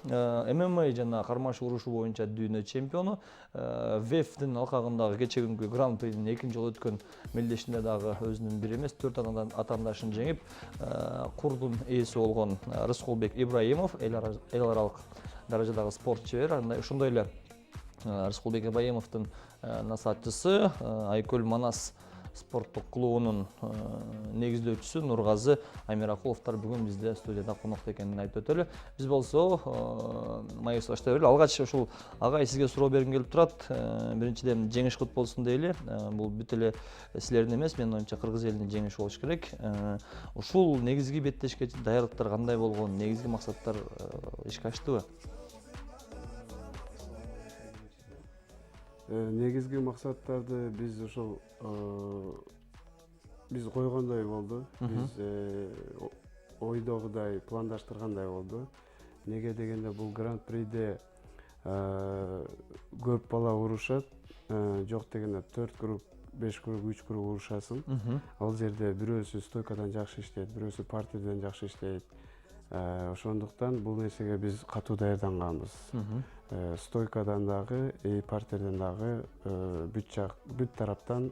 ММА жана кармаш урушу боюнча дүйнө чемпиону, ВЭФтин алкагындагы кече күнгү гран-принин экинчи жолу өткөн мелдешинде дагы өзүнүн бир эмес 4 атаандашын жеңип, курдун ээси болгон Рыскулбек Ибраимов эл аралык даражадагы спорт чебер. Ошондой эле Рыскулбек Ибраимовдун насаатчысы Айкөл Манас спорттук клубунун негиздөөчүсү Нургазы Амиракуловдор бүгүн бизде студияда конокто экенин айтып өтөлү. Биз болсо маегибизди баштай берели. Алгач ушул агай сизге суроо бергим келип турат. Биринчиден жеңиш кут болсун дейли. Бул бүт эле силердин эмес, менин оюмча кыргыз элинин жеңиши болуш керек. Ушул негизги беттешке даярдыктар кандай болгон, негизги максаттар ишке аштыбы? Негизги максаттарды биз ошол биз койгондой болду. Биз ойдогудай пландаштыргандай болду. Неге дегенде бул гран-приде көп бала урушат. Жок дегенде 4 групп, 5 групп, 3 групп урушасын. Ал жерде бирөөсү стойкадан жакшы иштейт, бирөөсү партерден жакшы иштейт. Ошондуктан бул нерсеге биз катуу даярданганбыз. Стойкадан дагы, партерден дагы бүт тараптан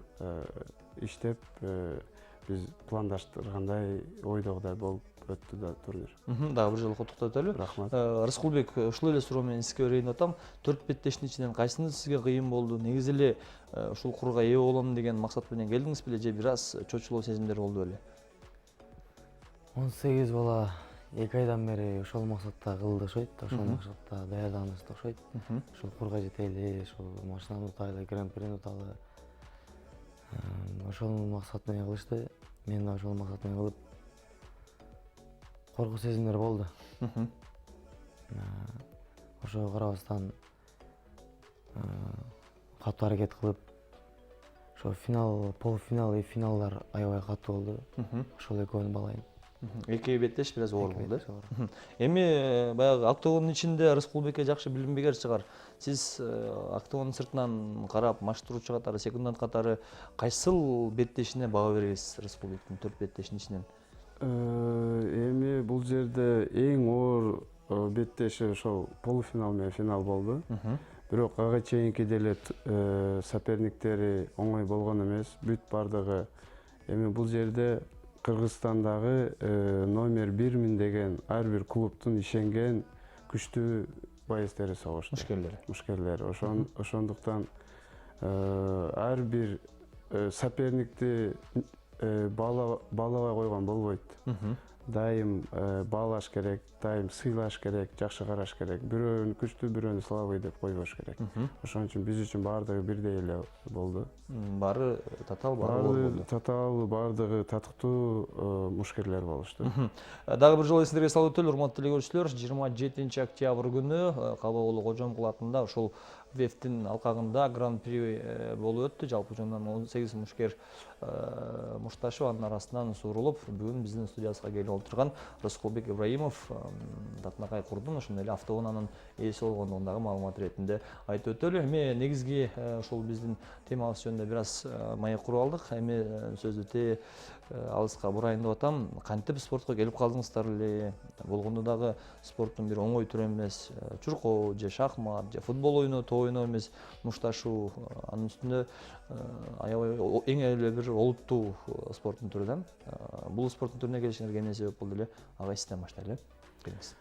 иштеп биз пландаштыргандай ойдогудай болуп өттү да турнир. Дагы бир жолу куттуктап өтөлү. Рахмат. Рыскулбек, ушул эле суроо менен сизге берейин деп атам. 4 беттештин ичинен кайсынын сизге кыйын болду? Негизи эле ушул курга ээ болом деген максат менен келдиңиз беле же бир аз чочулоо сезимдер болду беле? 18 бала 2 айдан бери ошол максатта кылды окшойт, ошол максатта даярданышты окшойт. Ушул курга жетели, ушул машинаны утайлы, гран-прини уталы. Ошол максат менен кылышты. Мен да ошол максат менен кылып, коркуу сезимдер болду. Ошого карабастан катуу аракет кылып, ошо финал, полуфинал и финалдар аябай катуу болду. Ошол экөөнү баалайм. Эки беттеш бир аз оор болду. Эми баягы октогондун ичинде Рыскулбекке жакшы билинбегер чыгар. Сиз октогондун сыртынан карап, маштыруучу катары, секундант катары кайсыл беттешине баа бересиз Рыскулбектин 4 беттешинин ичинен? Эми бул жерде эң оор беттеши ошол полуфинал менен финал болду. Бирок ага чейинки деле соперниктери оңой болгон эмес. Бүт бардыгы эми бул жерде Кыргызстандагы номер 1000 деген ар бир клубтун ишенген күчтүү боецтери согушту. Мушкерлер. Ошондуктан ар бир соперникти баалабай койгон болбойт. Дайым баалаш керек, дайым сыйлаш керек, жакшы караш керек. Бирөөнү күчтүү, бирөөнү слабый деп койбош керек. Ошон үчүн биз үчүн баардыгы бирдей эле болду. Баары татаал, баары болду. Татаал, баардыгы татыктуу мушкерлер болушту. Дагы бир жолу эсиңерге салып өтөлү, урматтуу телекөрүүчүлөр, 27 октябрь күнү Кабагулу Кожомкул атында ушул ВЭФтин алкагында гран-при болуп өттү. Жалпы жонунан 18 мушкер мушташып, анын арасынан суурулуп, бүгүн биздин студиябызга келип отурган Рыскулбек Ибраимов Татынакай курдун ошондой эле автоунаанын ээси болгондугун дагы маалымат иретинде айтып өтөлү. Эми негизги ушул биздин темабыз жөнүндө бир аз маек куруп алдык. Эми сөздү алыска бурайын деп атам. Кантип спортко келип калдыңыздар эле? Болгондо дагы спорттун бир оңой түрү эмес, чуркоо же шахмат же футбол ойноо эмес, мушташуу, анын үстүндө аябай эң эле бир олуттуу спорттун түрү да. Бул спорттун түрүнө келишиңерге эмне себеп болду эле? Агай сизден баштайлы. Келиңиз.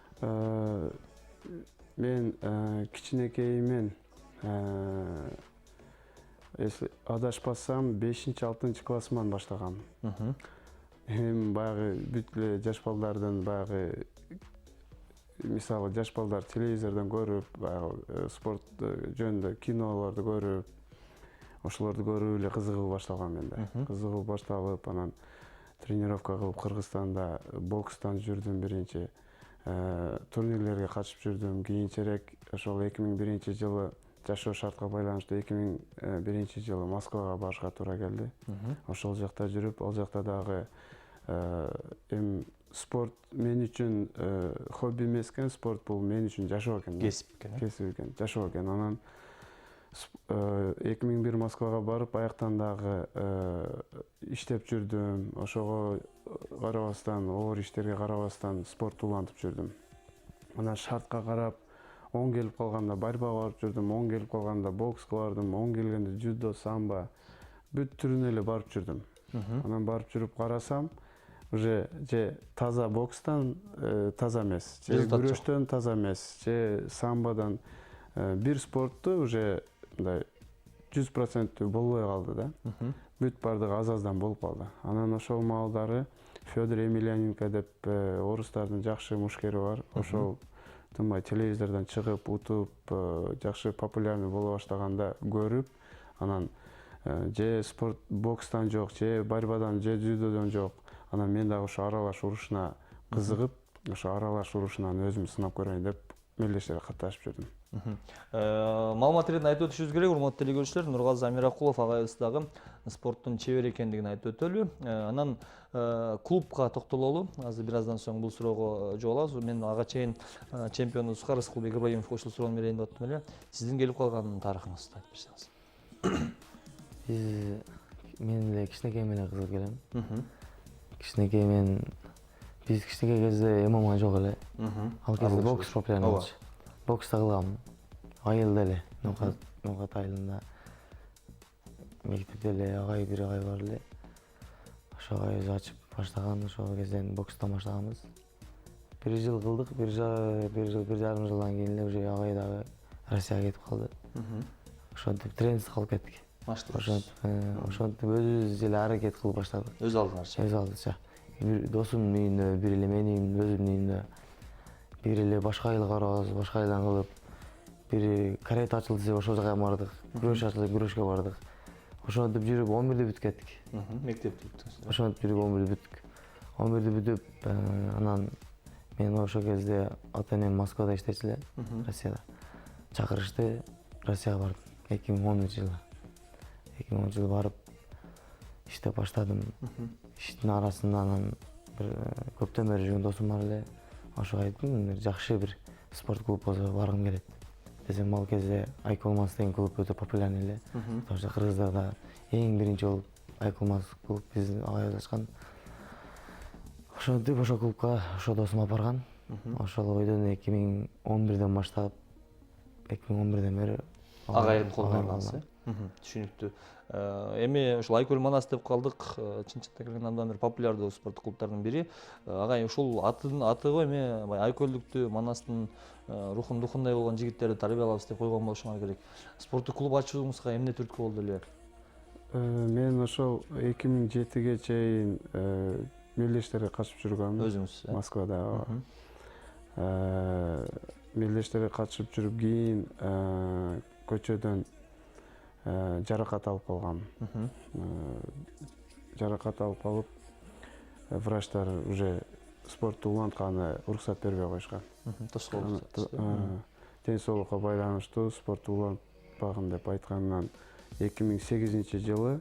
Мен кичинекейимен если адашпасам 5-6 классыман баштагам. Эми баягы бүт эле жаш балдардын баягы мисалы жаш балдар телевизордон көрүп, баягы спорт жөнүндө кинолорду көрүп, ошолорду көрүп эле кызыгуу башталган менде. Кызыгуу башталып, анан тренировка кылып Кыргызстанда бокстан жүрдүм биринчи. Турнирлерге катышып жүрдүм. Кийинчерээк ошол 2001 жылы жашоо шартка байланыштуу 2001 жылы Москвага барышка туура келди. Ошол жакта жүрүп, ал жакта дагы спорт мен үчүн хобби эмес экен, спорт бул мен үчүн жашоо экен. Кесип экен, жашоо экен. Анан 2001 Москвага барып, аяктан дагы иштеп жүрдүм. Ошого карабастан, оор иштерге карабастан спортты улантып жүрдүм. Анан шартка карап оң келип калганда борьбага барып жүрдүм, оң келип калганда бокска бардым, оң келгенде жудо, самбо бүт түрүнө эле барып жүрдүм. Анан барып жүрүп карасам, уже же таза бокстан таза эмес, же күрөштөн таза эмес, же самбодан бир спортту уже мындай 100% болбой калды да. Бүт бардыгы аз-аздан болуп калды. Анан ошол маалдары Федор Емельяненко деп орустардын жакшы мушкери бар. Ошол тынбай телевизордон чыгып, утуп, жакшы популярный боло баштаганда көрүп, анан же спорт бокстан жок, же борьбадан, же дзюдодон жок. Анан мен дагы ошо аралаш урушуна кызыгып, ошо аралаш урушунан өзүм сынап көрөйүн деп мелдештерге катташып жүрдүм. Маалымат иретинде айтып өтүшүбүз керек, урматтуу телекөрүүчүлөр, Нургазы Амиракулов агайыбыз дагы спорттун чебери экендигин айтып өтөлү. Анан клубка токтололу. Азыр бир аздан соң бул суроого жооп алабыз. Мен ага чейин чемпионубуз Рыскылбек Ибрагимов ошол суроону берейин деп аттым эле. Сиздин келип калган тарыхыңызды айтып берсеңиз. Мен эле кичинекей менен кызыгып келем. Кичинекей биз кичинекей кезде ММА жок эле. Ал кезде бокс популярный болчу. Бокста кылгам. Айылда эле, Ноокат айылында. Мектепте эле бир агай бар эле. Ошо агайыбыз ачып баштаган, ошол кезден бокстан баштаганбыз. Бир жыл кылдык, бир жарым жылдан кийин эле уже агай дагы Россияга кетип калды. Ошентип тренерсиз калып кеттик. Ошентип өзүбүз эле аракет кылып баштадык. Өз алдыңарча. Бир досумдун үйүндө, бир эле менин үйүмдө, өзүмдүн үйүмдө. Бир эле башка айылга барабыз, башка айылдан кылып. Бир карате ачылды десе ошол жака бардык. Күрөш ачылды, күрөшкө бардык. Ошентип жүрүп 11-де бүтүп кеттик. Мектепти бүттүңүз. Ошентип жүрүп 11-де бүттүк. 11-де бүтүп, анан мен ошол кезде ата-энем Москвада иштечү эле, Россияда. Чакырышты, Россияга бардым 2010-жылы. 2010-жылы барып иштеп баштадым. Иштин арасында анан бир көптөн бери жүргөн досум бар эле. Ошого айттым, жакшы бир спорт клуб болсо баргым келет. Десем, ал кезде Айколмас деген клуб өтө популярный эле. Тоже Кыргыздарда эң биринчи болуп Айколмас клуб биздин агайыбыз ачкан. Ошентип ошол клубка ошол досум алып барган. Ошол бойдон 2011-ден баштап 2011-ден бери агайын колдонгансыз. Түшүнүктүү. Эми ушул Айкөл Манас деп калдык. Чынчыкта келгенде андан бир популярдуу спорт клубтардын бири. Агай ушул атыбы эми Айкөлдүктү, Манастын рухундай болгон жигиттерди тарбиялабыз деп койгон болушуңар керек. Спорттук клуб ачууңузга эмне түрткү болду эле? Мен ошол 2007-ге чейин мелдештерге катышып жүргөм. Өзүңүз? Москвада. Мелдештерге катышып жүрүп кийин көчөдөн жаракат алып калгам. Жаракат алып калып, врачтар уже спортту улантканы уруксат бербей коюшкан. Ден соолукка байланыштуу спортту улантпагын деп айткандан 2008-жылы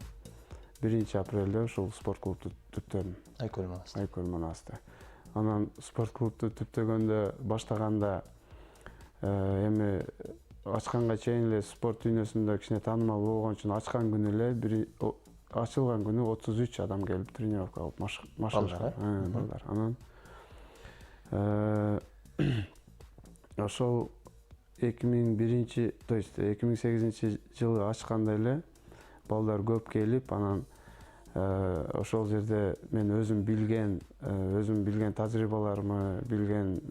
1-апрелде ушул спорт клубду түптөдүм. Айкөл Манасты. Анан спорт клубду түптөгөндө баштаганда эми ачканга чейин эле спорт дүйнөсүндө кичине таанымал болгон үчүн ачкан күнү эле ачылган күнү 33 адам келип тренировка кылып машыгышкан. Балдар. Анан ошол 2008-жылы ачканда эле балдар көп келип, анан ошол жерде мен өзүм билген тажрыйбаларымы, билген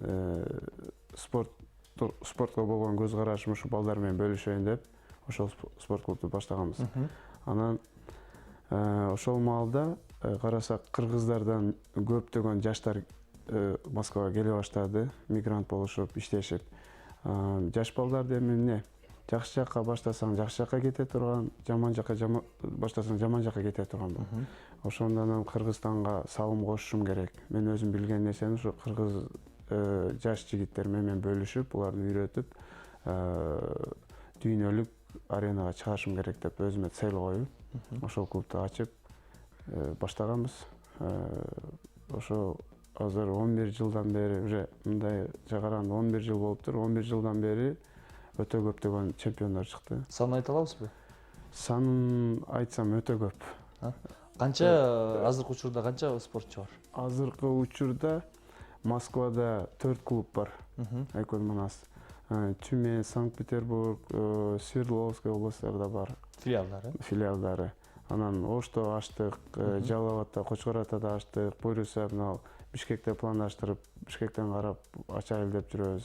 спортко болгон көз карашымды ушу балдар менен бөлүшөйүн деп ошол спорт клубду баштаганбыз. Анан ошол маалда карасак кыргыздардан көптөгөн жаштар Москвага келе баштады, мигрант болушуп, иштешип. Жаш балдарды эми эмне? Жакшы жакка баштасаң жакшы жакка кете турган, жаман жакка баштасаң жаман жакка кете турган бул. Ошондон Кыргызстанга салым кошушум керек. Мен өзүм билген нерсени ушу кыргыз жаш жигиттер менен бөлүшүп, буларды үйрөтүп, дүйнөлүк аренага чыгарышым керек деп өзүмө цель коюп, ошол клубду ачып баштаганбыз. Ошо азыр 11 жылдан бери уже мындай жагаранда 11 жыл болуптур. 11 жылдан бери өтө көптөгөн чемпиондор чыкты. Санын айта алабызбы? Санын айтсам өтө көп. Канча азыркы учурда канча спортчу бар? Азыркы учурда Москвада 4 клуб бар. Айкөл Манас. Тюмень, Санкт-Петербург, Свердловская областарда бар. Филиалдары. Анан Ошто аштык, Жалал-Абадта, Кочкор Атада аштык, буюрса мына Бишкекте пландаштырып, Бишкектен карап ачайлы деп жүрөбүз.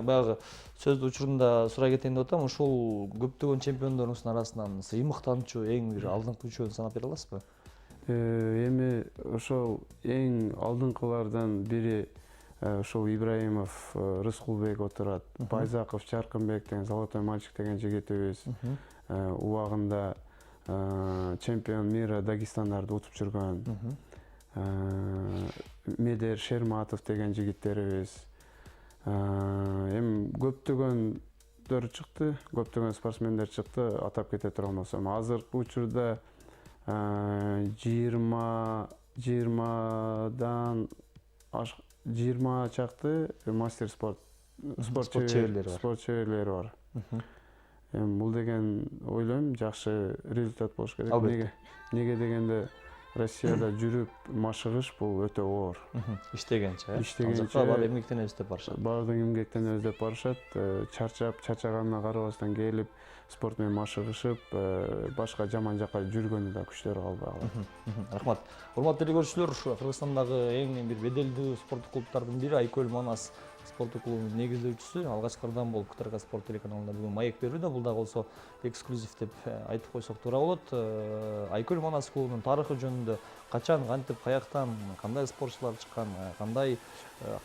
Баягы сөздү учурунда сурай кетейин деп атам, ушул көптөгөн чемпиондорубуздун арасынан ыймыктанчу эң бир алдыңкы үчөөнү санап бере аласызбы? Эми ошол эң алдыңкылардан бири ошол Ибраимов, Рыскулбек отурат, Байзаков, Чаркынбек деген Золотой мальчик деген жигитибиз убагында чемпион мира Дагестандарды утуп жүргөн. Медер Шерматов деген жигиттерибиз. Эми көптөгөндөр чыкты, көптөгөн спортсмендер чыкты, атап кете турмасам. Азыркы учурда 20 чакты мастер спорт чеберлери бар. Эми бул деген ойлойм жакшы результат болуш керек. Неге дегенде Россияда жүрүп машыгыш бул өтө оор. Иштегенче, баары эмгектенебиз деп барышат. Баардыгы эмгектенебиз деп барышат. Чарчаганына карабастан келип, спорт менен машыгышып, башка жаман жака жүргөнү да күчтөрү калбай калат. Рахмат. Урматтуу көрүүчүлөр, Кыргызстандагы эң бир беделдүү спорттук клубдардын бири Айкөл Манас спорттук клубунун негиздөөчүсү, алгачкыдан болуп КТРК спорт телеканалында бүгүн маек берүүдө. Бул дагы болсо эксклюзив деп айтып койсок туура болот. Айкөл Манас клубунун тарыхы жөнүндө качан, кантип, каяктан, кандай спортчулар чыккан, кандай,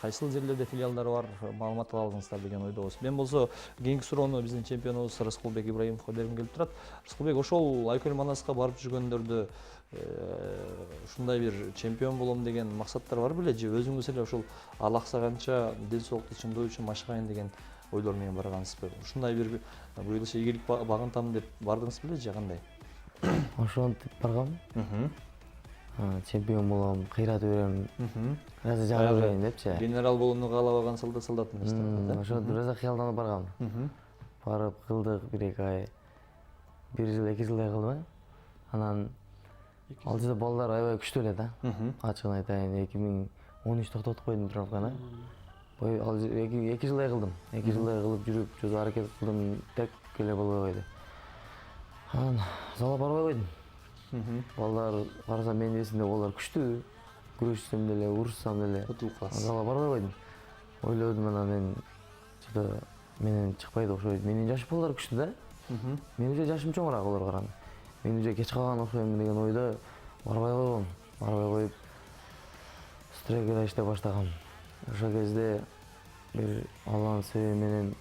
кайсыл жерлерде филиалдары бар, маалымат ала алыңыздар деген ойдобуз. Мен болсо кийинки суроону биздин чемпионубуз Рыскулбек Ибраимовго бергим келип турат. Рыскулбек, ошол Айкөл Манаска барып жүргөндөрдө ушундай бир чемпион болом деген максаттар бар беле, же өзүңүз эле ошол ал аксаганча ден соолукту чыңдоо үчүн машыгайын деген ойлор менен баргансызбы? Ушундай бир буюрса ийгилик багынтам деп бардыңыз беле же кандай? Ошентип баргам. Чемпион болом, кыйратып берем. Азыр жагып берейин депчи. Генерал болууну каалабаган солдат эмес да. Ошентип раза кыялданып баргам. Барып кылдык 1-2 ай. 1 жыл, 2 жылдай кылдым. Анан ал жерде балдар аябай күчтүү эле да. Ачыгын айтайын, 2013 токтотуп койдум тренировканы. Ал 2 жылдай кылдым. 2 жылдай кылып жүрүп, жүз аракет кылдым, тек эле болбой койду. Анан зала барбай койдум. Балдар карасам менин эсимде балдар күчтүү. Күрөшсөм деле, урушсам деле утулуп каласыз. Зала барбай койдум. Ойлодум анан мен чыда менен чыкпайт окшойт. Менин жаш балдар күчтүү да. Мен уже жашым чоңураак аларга караганда. Мен уже кеч калган окшойм деген ойдо барбай койгом. Барбай коюп стрейкада иштеп баштагам. Ошол кезде бир Алланын себеби менен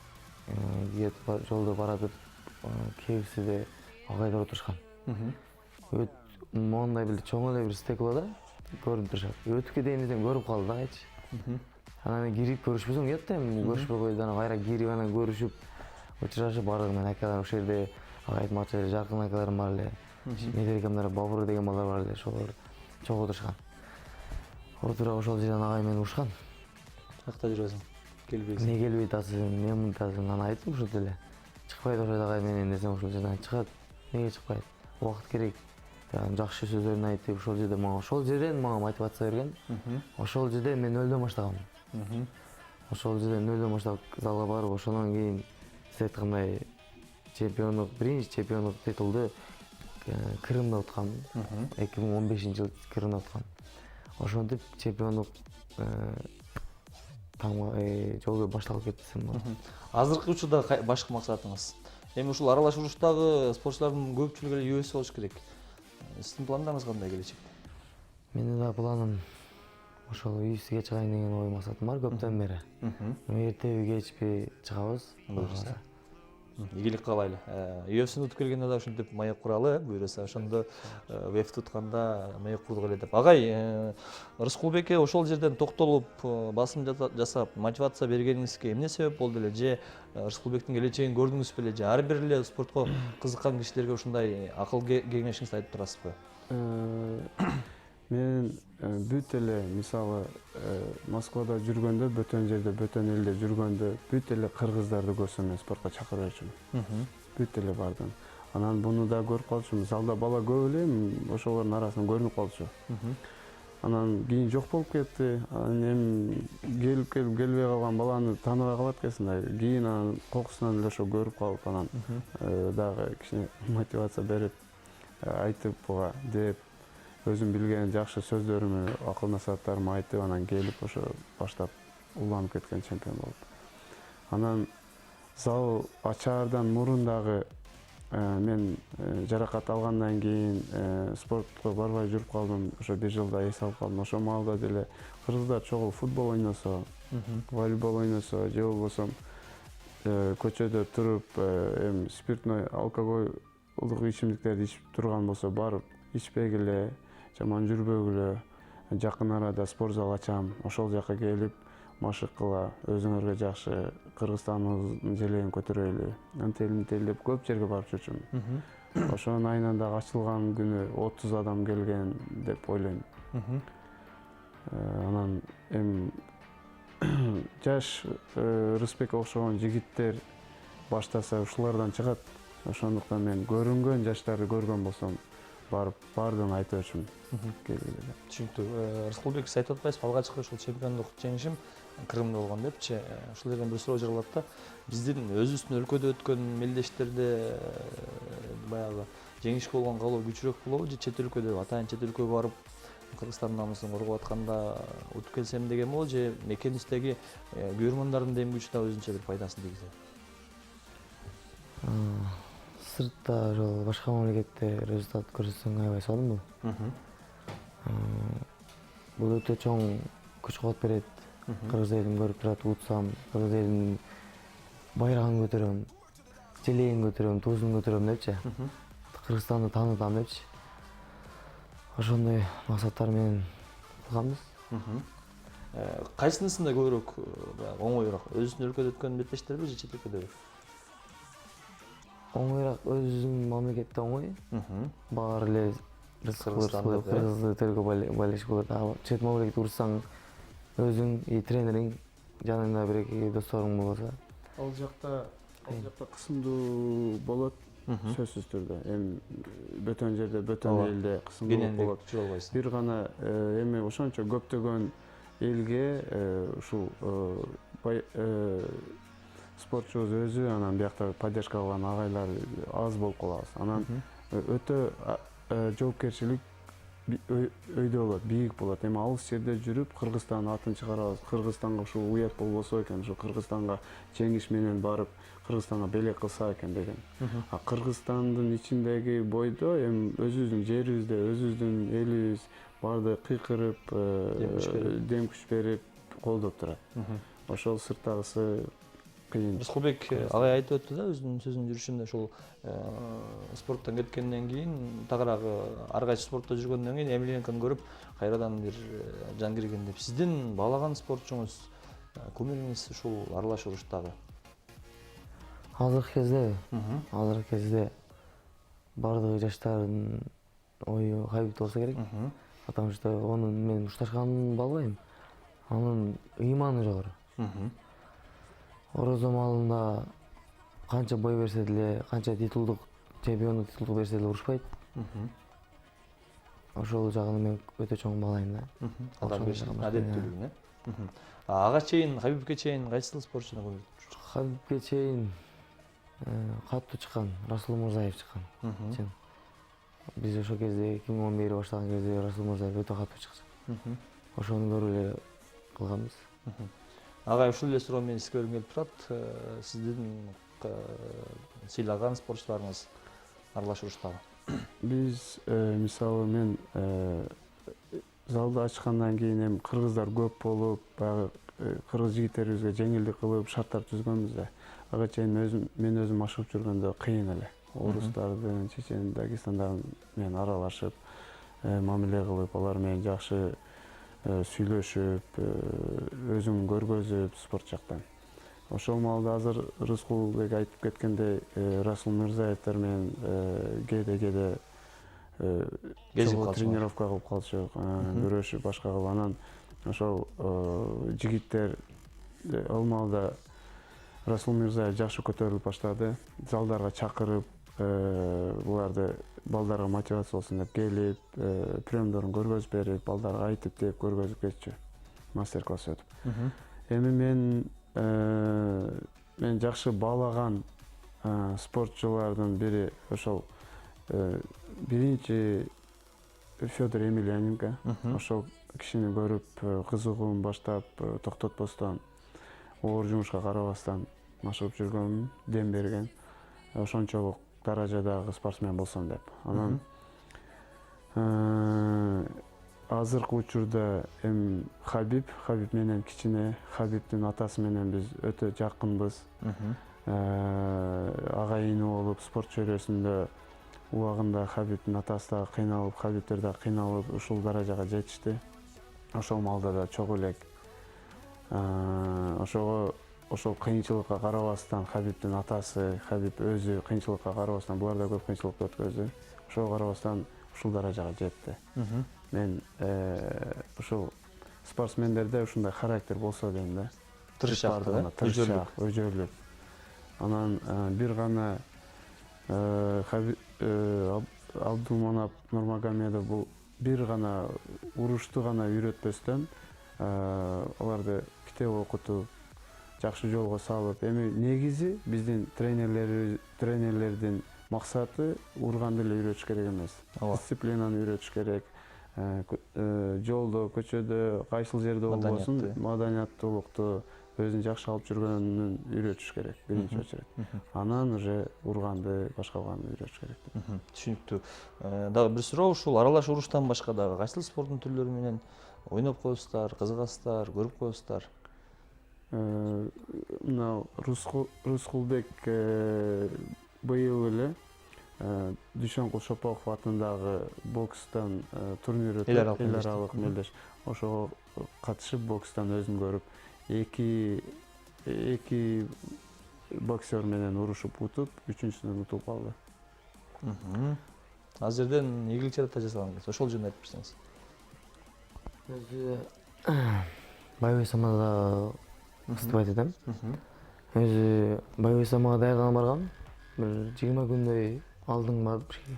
жолдо баратып KFC'де агайдап отурушкан. Мондай бир чоң эле бир стеклода көрүнүп турушат. Өтүп кетейин десем көрүп калды да айчы. Анан кирип көрүшпөсөң кет да, көрүшпөй койду. Анан кайра кирип анан көрүшүп, учурашып бардык мен акалар ошол жерде агайдын ачы жаркын акаларым бар эле. Медерикамдар Бабур деген балдар бар эле, ошолор чогуу отурушкан. Отуруп ошол жерден агай мени урушкан. Каякта жүрөсүң? Келбейсиң. Эмне келбей атасың, эмне мынтасың? Анан айттым ошол эле. Чыкпайт ошол агай менен десем ошол жерден чыгат. Эмнеге чыкпайт? Убакыт керек. Жакшы сөздөрүн айтып, ошол жерден мага мотивация берген. Ошол жерден мен нөлдөн баштагам. Ошол жерден нөлдөн баштап залга барып, ошондон кийин сиз айткандай чемпиондук, биринчи чемпиондук титулду Крымда уткам. 2015-жылы Крымда уткам. Ошентип чемпиондук жолу башталып кетти десем болот. Азыркы учурда башкы максатыңыз? Эми ушул аралаш уруштагы спортчулардын көпчүлүгү эле UFC болуш керек. Сиздин пландарыңыз кандай келечекте? Менин да планым ошол UFC'ге чыгайын деген ой максатым бар көптөн бери. Эртеби кечпи чыгабыз. Буюрса. Ийгилик каалайлы. UFC'ни утуп келгенде да ушинтип маек куралы, буюрса ошондо веб тутканда маек курдук эле деп. Агай, Рыскулбекке ошол жерден токтолуп, басым жасап, мотивация бергениңизге эмне себеп болду эле? Же Рыскулбектин келечегин көрдүңүз беле? Же ар бир эле спортко кызыккан кишилерге ушундай акыл кеңешиңизди айтып турасызбы? Мен бүт эле мисалы Москвада жүргөндө, бөтөн жерде, бөтөн элде жүргөндө бүт эле кыргыздарды көрсөм мен спортко чакырып жүрчүмүн. Бүт эле бардым. Анан буну да көрүп калчумун. Залда бала көп эле, ошолордун арасынан көрүнүп калчу. Анан кийин жок болуп кетти. Анан эми келбей калган баланы тааныбай калат экенсиң да. Кийин анан кокусунан эле ошо көрүп калып анан дагы кичине мотивация берип айтып буга деп өзүм билген жакшы сөздөрүмү, акыл насааттарымы айтып анан келип ошо баштап уланып кеткен чемпион болуп. Анан зал ачаардан мурун дагы мен жаракат алгандан кийин спортко барбай жүрүп калдым. Ошо бир жылда эс алып калдым. Ошол маалда деле кыргыздар чогуу футбол ойносо, волейбол ойносо же болбосо көчөдө туруп эми спиртной алкоголдук ичимдиктерди ичип турган болсо барып ичпегиле, жаман жүрбөгүлө, жакын арада спорт зал ачам, ошол жака келип машыккыла, өзүңөргө жакшы Кыргызстандын желегин көтөрөйлү, антел деп көп жерге барып жүрчүмүн. Ошонун айынан дагы ачылган күнү 30 адам келген деп ойлойм. Анан эми жаш Рыспек окшогон жигиттер баштаса ушулардан чыгат. Ошондуктан мен көрүнгөн жаштарды көргөн болсом барып баардыгын айтып өтчүмүн. Келгиле. Түшүнүктүү. Рыскулбек, сиз айтып атпайсызбы, алгачкы ушул чемпиондук жеңишим Крымда болгон депчи. Ушул жерден бир суроо жаралат да. Биздин өзүбүздүн өлкөдө өткөн мелдештерде баягы жеңишке болгон каалоо күчүрөөк болобу же чет өлкөдө, атайын чет өлкөгө барып Кыргызстан намысын коргоп атканда утуп келсем деген болобу же мекениңиздеги көрөрмандардын дем күчү да өзүнчө бир пайдасын тийгизеби? Сыртта ошол башка мамлекетте результат көрсөтсөң аябай сонун бул. Бул өтө чоң күч кубат берет. Кыргыз элин көрүп турат, утсам, кыргыз элинин байрагын көтөрөм, желегин көтөрөм, туусун көтөрөм депчи. Кыргызстанды таанытам депчи. Ошондой максаттар менен кылганбыз. Кайсынысында көбүрөөк оңоюраак? Өзүнүн өлкөдө өткөн мелдештерби же чет өлкөдөбү? Оңоюраак өзүнүн мамлекетте оңой. Баары эле кыргыз тилге байланышып калат. Чет мамлекетте урсаң өзүң и тренериң жаныңда бир эки досторуң болсо. Ал жакта кысымдуу болот. Сөзсүз түрдө. Эми бөтөн жерде, бөтөн элде кысымдуу болот. Бир гана эми ошончо көптөгөн элге ушул спортчубуз өзү анан биякта поддержка кылган агайлар аз болуп калабыз. Анан өтө жоопкерчилик өйдө болот, бийик болот. Эми алыс жерде жүрүп Кыргызстандын атын чыгарабыз. Кыргызстанга ушул уят болбосо экен, ушул Кыргызстанга жеңиш менен барып Кыргызстанга белек кылса экен деген. Кыргызстандын ичиндеги бойдо эми өзүбүздүн жерибизде, өзүбүздүн элибиз баарды кыйкырып, дем күч берип колдоп турат. Ошол сырттагысы кыйын. Рыскулбек агай айтып өттү да өзүнүн сөзүнүн жүрүшүндө ушул спорттон кеткенден кийин тагыраагы ар кайсы спортто жүргөндөн кийин эмилиңкини көрүп кайрадан бир жан кирген деп. Сиздин баалаган спортчуңуз, кумириңиз ушул аралаш уруштагы? Азыркы кезде баардык жаштардын ою Хабиб болсо керек. Потому что онун мен урушташканын баалайм. Анын ыйманы жогору. Орозо маалында канча бой берсе деле, канча титулдук чемпиондук титулду берсе деле урушпайт. Ошол жагын мен өтө чоң баалайм да. Адеттүүлүгүн, ага чейин, Хабибке чейин кайсыл спортчуну көрдүңүз? Хабибке чейин катуу чыккан, Расул Мурзаев чыккан. Биз ошол кезде 2011 баштаган кезде Расул Мурзаев өтө катуу чыкчу. Ошону көрүп эле кылганбыз. Агай, ушул эле суроо менен сизге келип турат. Сиздин сыйлаган спортчуларыңыз аралаш уруштагы? Биз мисалы мен залды ачкандан кийин эми кыргыздар көп болуп, баягы кыргыз жигиттерибизге жеңилдик кылып шарттар түзгөнбүз да. Ага чейин мен өзүм машыгып жүргөндө кыйын эле. Орустардын, Чечен, Дагестандагы менен аралашып, мамиле кылып, алар менен жакшы сүйлөшүп, өзүн көргөзүп спорт жактан. Ошол маалда азыр Рыскулбек айтып кеткендей, Расул Мырзаевдер менен кээде тренировка кылып калчу, көрүшүп башка кылып. Анан ошол жигиттер ал маалда Расул Мырзаев жакшы көтөрүлүп баштады. Залдарга чакырып, буларды балдарга мотивация болсун деп келип, приемдорун көргөзүп берип, балдарга айтып деп көргөзүп кетчү. Мастер класс өтүп. Эми мен жакшы баалаган спортчулардын бири ошол биринчи Федор Емельяненко. Ошол кишини көрүп кызыгуум баштап токтотпостон, оор жумушка карабастан машыгып жүргөнмүн, дем берген. Ошончолук даражадагы спортсмен болсом деп. Анан азыркы учурда эми Хабиб менен кичине, Хабибдин атасы менен биз өтө жакынбыз. Агайыны болуп спорт чөйрөсүндө убагында Хабибдин атасы да кыйналып, Хабибтер да кыйналып ушул даражага жетишти. Ошол маалда да чогуу элек ошол кыйынчылыкка карабастан Хабибдин атасы, Хабиб өзү кыйынчылыкка карабастан, булар да көп кыйынчылыкты өткөздү. Ошого карабастан ушул даражага жетти. Мен ушул спортсмендерде ушундай характер болсо дейм да. Тырышчаак, өжөлүк. Анан бир гана Абдулманап Нурмагомедов бул бир гана урушту гана үйрөтпөстөн аларды китеп окутуп, жакшы жолго салып, эми негизи биздин тренерлердин максаты урганды эле үйрөтүш керек эмес. Дисциплинаны үйрөтүш керек. Жолдо, көчөдө, кайсыл жерде болбосун, маданияттуулукту, өзүн жакшы алып жүргөнүн үйрөтүш керек биринчи очередь. Анан уже урганды, башка үйрөтүш керек. Түшүнүктүү. Дагы бир суроо, ушул аралаш уруштан башка дагы кайсыл спорттун түрлөрү менен ойноп коесуздар, кызыгасыздар, көрүп коесуздар? Мына Рускулбек быйыл эле Дүйшөнкул Шопоков атындагы бокстан турнир өтүп, эл аралык мелдеш. Ошого катышып бокстан өзүн көрүп, эки боксер менен урушуп утуп, үчүнчүсүнөн утуп калды. Азыр жерден ийгилик жарата жасаган кезде ошол жөнүндө айтып берсеңиз. Өзү Байбой Самада ыстыбайт этем. Өзү Байбой Самага даярданып баргам. Бир 20 күндөй алдың барып бирге.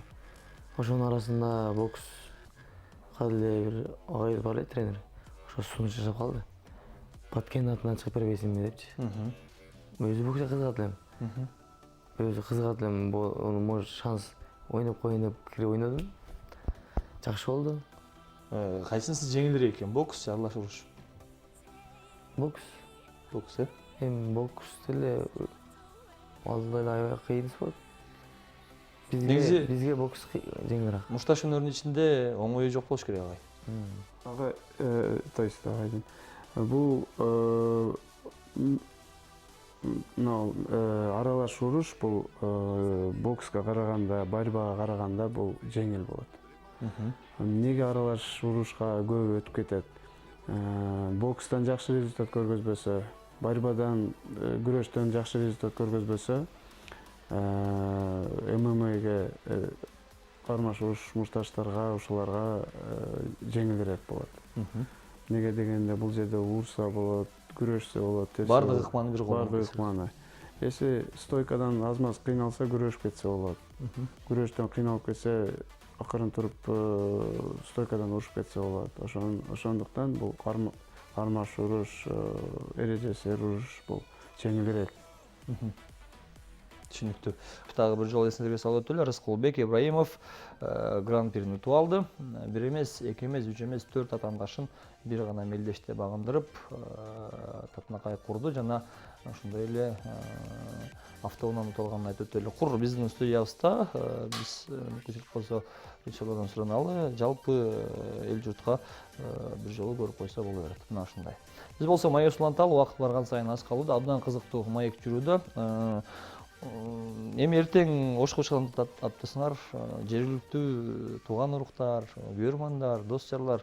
Ошонун арасында бокска деле бир агай бар эле тренер. Ошо сунуш жасап калды. Баткен атынан чыгып бербейсиңби депчи. Өзү бокско кызыгат элем. Может шанс ойноп коеюн деп кирип ойнодум. Жакшы болду. Кайсынысы жеңилирээк экен, бокс же аралаш уруш? Бокс. Бокс, Эми бокс деле ал эле аябай кыйын спорт. Бизге бокс жеңилирээк. Мушташ өнөрүнүн ичинде оңою жок болуш керек агай. Агай, то есть агайдын бул аралаш уруш бул бокска караганда, борьбага караганда бул жеңил болот. Эмнеге аралаш урушка көп өтүп кетет? Бокстан жакшы результат көргөзбөсө, борьбадан, күрөштөн жакшы результат көргөзбөсө, ММАге кармаш уруш мушташтарга, ушуларга жеңилирээк болот. Неге дегенде бул жерде урса болот, күрөшсө болот. Бардык ыкманы бир колдон. Бардык ыкманы. Эси стойкадан аз-маз кыйналса күрөшүп кетсе болот. Күрөштөн кыйналып кетсе, акырын туруп стойкадан урушуп кетсе болот. Ошондуктан бул кармаш уруш, эрежесиз уруш бул жеңилирээк. Түшүнүктүү. Дагы бир жолу эсиңизге салып өтөлү, Рыскулбек Ибраимов гран-прини утуп алды. Бир эмес, эки эмес, үч эмес, 4 атаангашын бир гана мелдеште багындырып, татынакай курду жана ошондой эле автоунан утуп алганын айтып өтөлү. Кур биздин студиябызда, биз мүмкүнчүлүк болсо Ишоладан сураналы, жалпы эл журтка бир жолу көрүп койсо боло берет. Мына ушундай. Биз болсо Майыр Сулантал убакыт барган сайын аз калууда, абдан кызыктуу маек жүрүүдө. Эми эртең Ошко чыккан аптасыңар жергиликтүү тууган уруктар, көрөрмандар, дос жарлар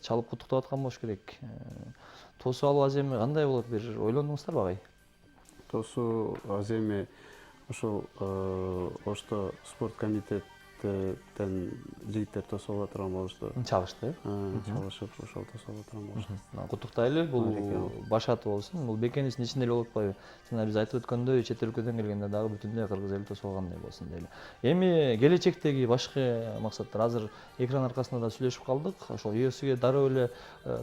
чалып куттуктап аткан болуш керек. Тосуу алуу аземи кандай болот, бир ойлондуңуздарбы агай? Тосуу аземи ошол Ошто спорт комитет жигиттерден жигиттер тосуп турган болушту. Чабышты. Чалышып ошол тосуп турган болушту. Куттуктайлы, бул Баарекелде. баш аты болсун. Бул бекенистин ичинде эле болуп атпайбы? Жана биз айтып өткөндөй, чет өлкөдөн келгенде дагы бүтүндөй кыргыз эли тосуп алгандай болсун дейли. Эми келечектеги башкы максаттар, азыр экран аркасында да сүйлөшүп калдык. Ошол ЮФСге дароо эле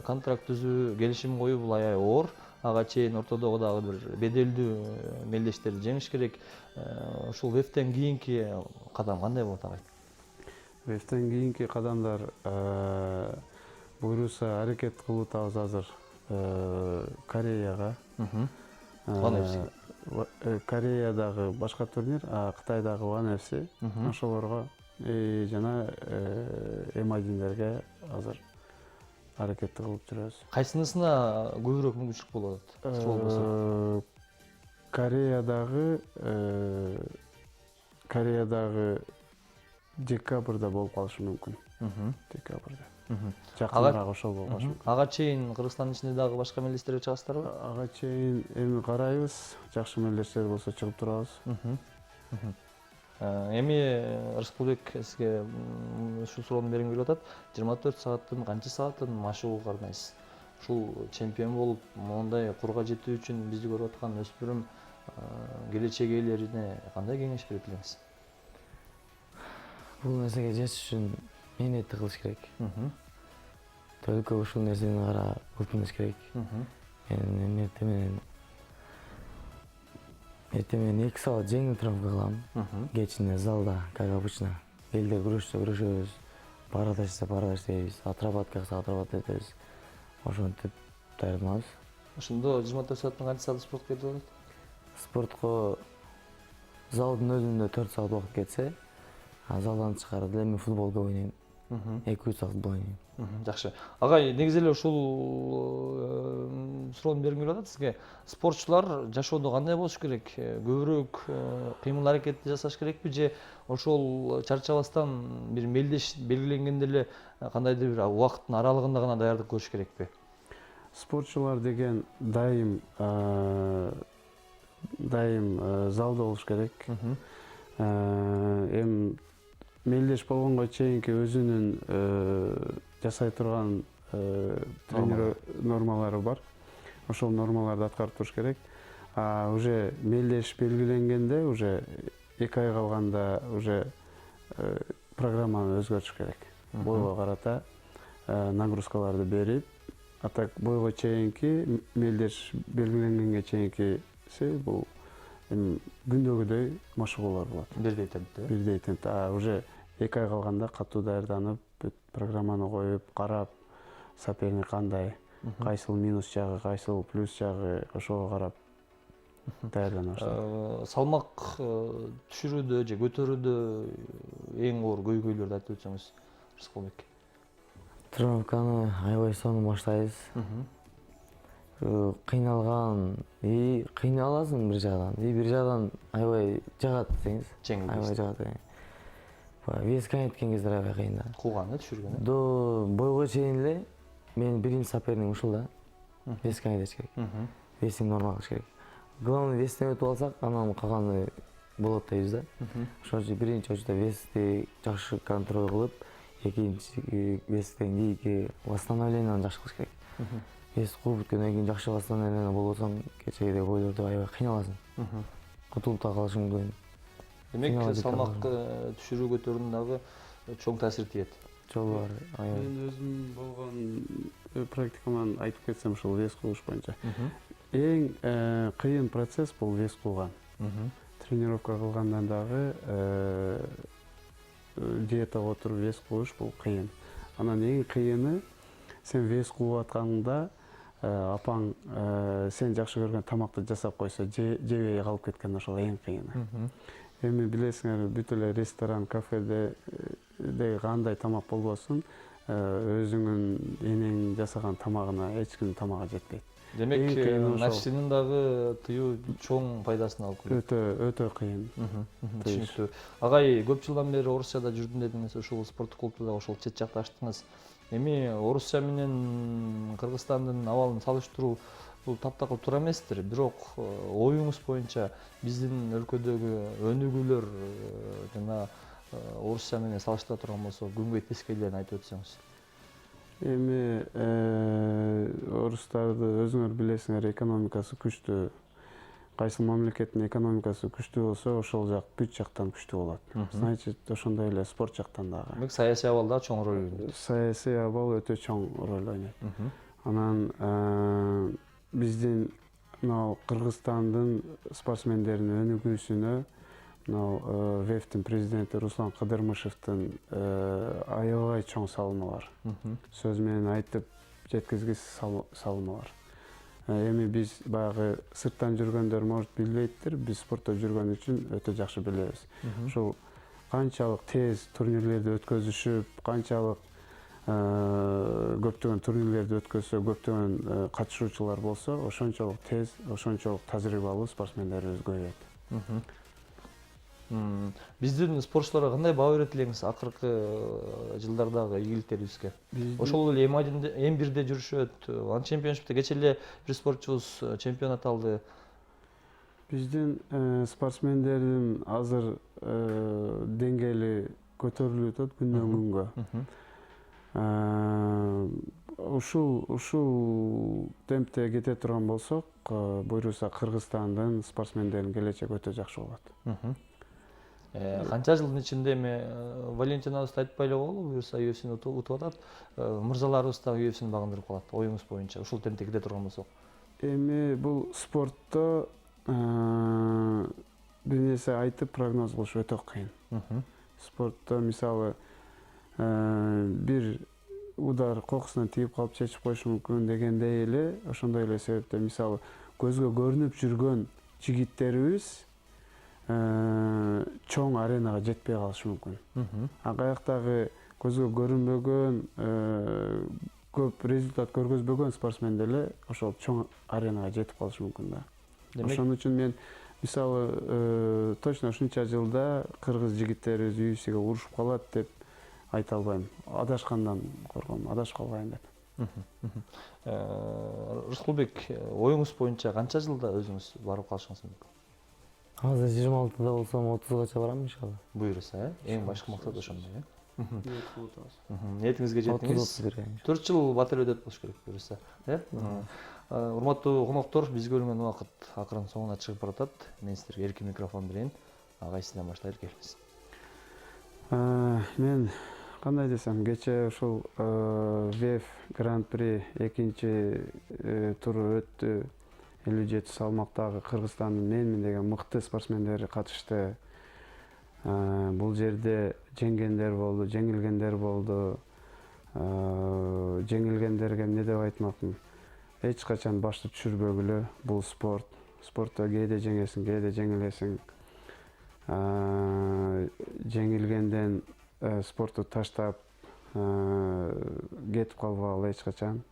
контракт түзүү, келишим коюу бул аябай оор. Ага чейин ортодогу дагы бир беделдүү мелдештерди жеңиш керек. Ушул ВЭФтен кийинки кадам кандай болот агай? ВЭФтен кийинки кадамдар буюрса аракет кылып атабыз азыр Кореяга. Кореядагы башка турнир, Кытайдагы One FC ошолорго жана М1дерге азыр аракетти кылып жүрөбүз. Кайсынысына көбүрөөк мүмкүнчүлүк болот? Суроо болсо. Кореядагы декабрда болуп калышы мүмкүн. Декабрда. Ага- Жакыныраак ошол болбошу. Ага чейин Кыргызстандын ичинде дагы башка мелдештерге чыгасыздарбы? Ага чейин эми карайбыз. Жакшы мелдештер болсо чыгып турабыз. Эми Рыскулбек сизге ушул суроону бергим келип атат. 24 сааттын канча саатын машыгуу кармайсыз? Ушул чемпион болуп, мондай курга жетүү үчүн бизди көрүп аткан өспүрүм келечек ээлерине кандай кеңеш берет элеңиз? Бул нерсеге жетиш үчүн мээнетти кылыш керек. Только ушул нерсени гана ылтыныш керек. Мен эртең менен 2 саат жеңил тренировка кылам. Кечине залда, как обычно. Элдер күрөшөбүз, пара ташса пара таштайбыз, отрабатка кылса отрабатка этебиз. Ошентип даярданабыз. Ошондо 24 сааттын канча сааты спортко кетип атат? Спортко залдын өзүндө 4 саат убакыт кетсе, залдан тышкары деле мен футболго ойнойм. 2-3 саат футбол ойнойм. Жакшы. Агай, негизи эле ушул суроону бергим келип атат сизге. Спортчулар жашоодо кандай болуш керек? Көбүрөөк кыймыл аракетти жасаш керекпи же ошол чарчабастан бир мелдеш белгиленгенде эле кандайдыр бир убакыттын аралыгында гана даярдык көрүш керекпи? Спортчулар деген дайым залда болуш керек. Эми мелдеш болгонго чейинки өзүнүн жасай турган тренер нормалары бар. Ошол нормаларды аткарып туруш керек. Уже мелдеш белгиленгенде, уже 2 ай калганда уже программаны өзгөртүш керек. Бойго карата нагрузкаларды берип, а так бойго чейинки мелдеш белгиленгенге чейинкиси бул күндөгүдөй машыгуулар болот. Бирдей темпте. Бирдей темпте. Уже 2 ай калганда катуу даярданып, программаны коюп, карап, соперник кандай, кайсыл минус жагы, кайсыл плюс жагы, ошого карап даярдана баштайм. Салмак түшүрүүдө же көтөрүүдө эң оор көйгөйлөрдү айтып өтсөңүз, Рыскулбек. Тренировканы аябай сонун баштайбыз. Кыйналасың бир жагдан, бир жагдан аябай жагат деңиз. Аябай жагат. Веске айткан кезде аябай кыйын да. Кууганы, түшүргөнү. До бойго чейин эле менин биринчи сопернигим ушул да. Веске айдаш керек. Весин нормал кылыш керек. Главный вестен өтүп алсак, анан калганы болот дейбиз да. Ошон үчүн биринчи очугда вести жакшы контроль кылып, экинчи вестен кийинки восстановлениени жакшы кылыш керек. Вес кууп бүткөндөн кийин жакшы восстановление болуп атсаң, кечээдеги бойлордо аябай кыйналасың. Кутулуп да калышың мүмкүн. Демек, салмак түшүрүү көтөрүүнүн дагы чоң таасири тиет. Чоң бар. Мен өзүм болгон практикаман айтып кетсем, ушул вес кууш боюнча. Эң кыйын процесс бул вес кууган. Тренировка кылгандан дагы диетага отуруп вес кууш бул кыйын. Анан эң кыйыны сен вес кууп атканда апаң сен жакшы көргөн тамакты жасап койсо, жебей калып кеткен, ошол эң кыйыны. Эми билесиңер, бүт эле ресторан, кафеде кандай тамак болбосун, өзүңүн энең жасаган тамагына эч кимдин тамагы жетпейт. Демек, нефсинин дагы тыюу чоң пайдасын алып келет. Өтө кыйын. Түшүнүктүү. Агай, көп жылдан бери Орусияда жүрдүм дедиңиз, ушул спорттук клубду да ошол чет жакта ачтыңыз. Эми Орусия менен Кыргызстандын абалын салыштыруу бул таптакыр туура эместир. Бирок оюңуз боюнча биздин өлкөдөгү өнүгүүлөр жана орусча менен салыштыра турган болсок күнгөй тескейлерин айтып өтсөңүз. Эми орустарды өзүңөр билесиңер, экономикасы күчтүү. Кайсы мамлекеттин экономикасы күчтүү болсо, ошол жак бүт жактан күчтүү болот. Значит, ошондой эле спорт жактан дагы. Демек саясий абал да чоң роль ойнойт. Саясий абал өтө чоң роль ойнойт. Анан биздин мына Кыргызстандын спортсмендеринин өнүгүүсүнө ВЭФтин президенти Руслан Кыдырмышевдин аябай чоң салымы бар. Сөз менен айтып жеткизгис салымы бар. Эми биз баягы сырттан жүргөндөр может билбейттир, биз спортто жүргөн үчүн өтө жакшы билебиз. Ушул канчалык тез турнирлерди өткөзүшүп, канчалык көптөгөн турнирлерди өткөзсө, көптөгөн катышуучулар болсо, ошончолук тез, ошончолук тажрыйбалуу спортсмендерибиз көбөйөт. Биздин спортчуларга кандай баа берет элеңиз акыркы жылдардагы ийгиликтерибизге? Ошол эле М1де жүрүшөт. Ан чемпионшипте кечээ эле бир спортчубуз чемпионат алды. Биздин спортсмендердин азыр деңгээли көтөрүлүп атат күндөн күнгө. Ушул темпте кете турган болсок, буюрса Кыргызстандын спортсмендеринин келечеги өтө жакшы болот. Канча жылдын ичинде эми Валентинабызды айтпай эле коелу, буюрса UFC'ни утуп атат. Мырзаларыбыз дагы UFC'ни багындырып калат. Оюңуз боюнча ушул темпте кете турган болсок. Эми бул спортто бир нерсе айтып прогноз кылыш өтө кыйын. Спортто мисалы бир удар кокусуна тигип калып чечип коюшу мүмкүн дегендей эле, ошондой эле себептен мисалы көзгө көрүнүп жүргөн жигиттерибиз чоң аренага жетпей калышы мүмкүн. Каяктагы көзгө көрүнбөгөн, көп результат көргөзбөгөн спортсмендер эле ошол чоң аренага жетип калышы мүмкүн да. Ошон үчүн мен мисалы точно ушунча жылда кыргыз жигиттерибиз UFC'ге урушуп калат деп айта албайм. Адашкандан корком, адашып калбайын деп. Рыскулбек, оюңуз боюнча канча жылда өзүңүз барып калышыңыз мүмкүн? Азыр 26-да болсом 30-гача барам иншалла. Буюрса, эң башкы максат ошондой. Ниетиңизге жеттиңиз. 4 жыл батир өтөт болуш керек буюрса. Урматтуу коноктор, бизге бөлүнгөн убакыт акырын соңуна чыгып баратат. Мен сиздерге эркин микрофон берейин. Кайсыдан баштайлы келиңиз. Мен кандай десем, кечээ ушул ВЭФ Гран-при экинчи туру өттү. 57 салмактагы Кыргызстандын менмин деген мыкты спортсмендери катышты. Бул жерде жеңгендер болду, жеңилгендер болду. Жеңилгендерге эмне деп айтмакмын? Эч качан башты түшүрбөгүлө, бул спорт. Спортто кээде жеңесиң, кээде жеңилесиң. Жеңилгенден спорту таштап кетип калбагыла эч качан.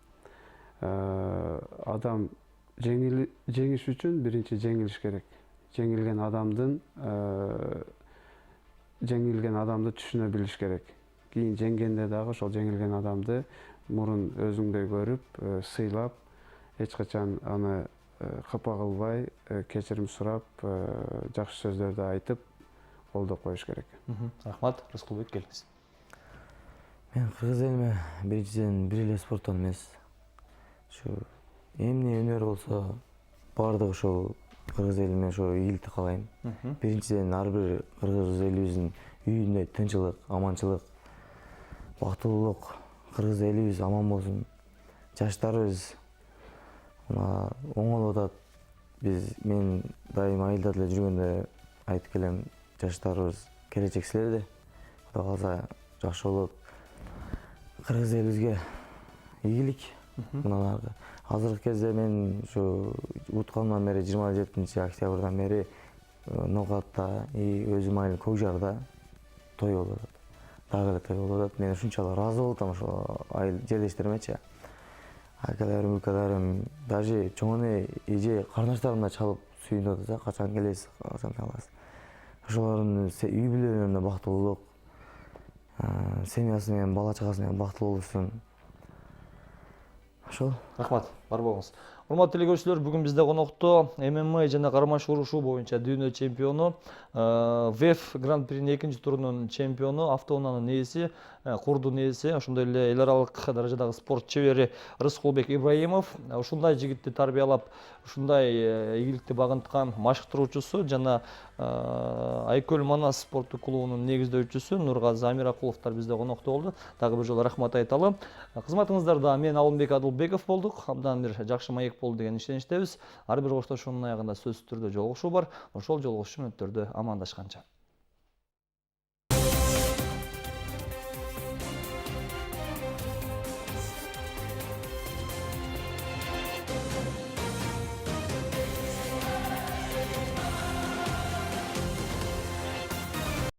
Адам жеңиш үчүн биринчи жеңилиш керек. Жеңилген адамды түшүнө билиш керек. Кийин жеңгенде дагы ошол жеңилген адамды мурун өзүңдөй көрүп, сыйлап, эч качан аны капа кылбай, кечирим сурап, жакшы сөздөрдү айтып, колдоп коюш керек. Рахмат, Рыскулбек, келиңиз. Мен кыргыз элиме биринчиден бир эле спорттон эмес. Эмне өнөр болсо баардыгы ошол кыргыз элиме ошо ийгиликти каалайм. Биринчиден ар бир кыргыз элибиздин үйүндө тынччылык, аманчылык, бактылуулук, кыргыз элибиз аман болсун. Жаштарыбыз оңолуп атат. Мен дайым айылда деле жүргөндө айтып келем, жаштарыбыз келечек силерде. Кудай кааласа жакшы болот. Кыргыз элибизге ийгилик. Мындан аркы азыркы кезде мен ушу уткандан бери 27-октябрдан бери Ноокатта өзүм айыл Көкжарда той болуп атат. Дагы эле той болуп атат. Мен ушунчалык ыраазы болуп атам ошо айыл жерлештеримечи. Акаларым, укаларым, даже чоң эне эже карындаштарым да чалып сүйүнүп атат. Качан келесиз, качан аласыз. Ошолордун үй бүлөлөрүнө бактылуулук, семьясы менен, бала чагасы менен бактылуу болушун. Ошол. Рахмат, бар болуңуз. Урматтуу көрүүчүлөр, бүгүн бизде конокто ММА жана кармаш урушуу боюнча дүйнө чемпиону, ВЭФ Гран-принин 2-турунун чемпиону, автоунаанын ээси, курдун ээси, ошондой эле эл аралык даражадагы спорт чебери Рыскулбек Ибраимов, ушундай жигитти тарбиялап, ушундай ийгиликти багынткан машыктыруучусу жана Айкөл Манас спорттук клубунун негиздөөчүсү Нургазы Амиракуловдор бизде конокто болду. Дагы бир жолу рахмат айталы. Кызматыңыздарда мен Алымбек Адылбеков болдук. Абдан бир жакшы маек болду деген ишеничтебиз. Ар бир коштошуунун аягында сөзсүз түрдө жолугушуу бар. Ошол жолугушуу мүнөттөрдө амандашканча.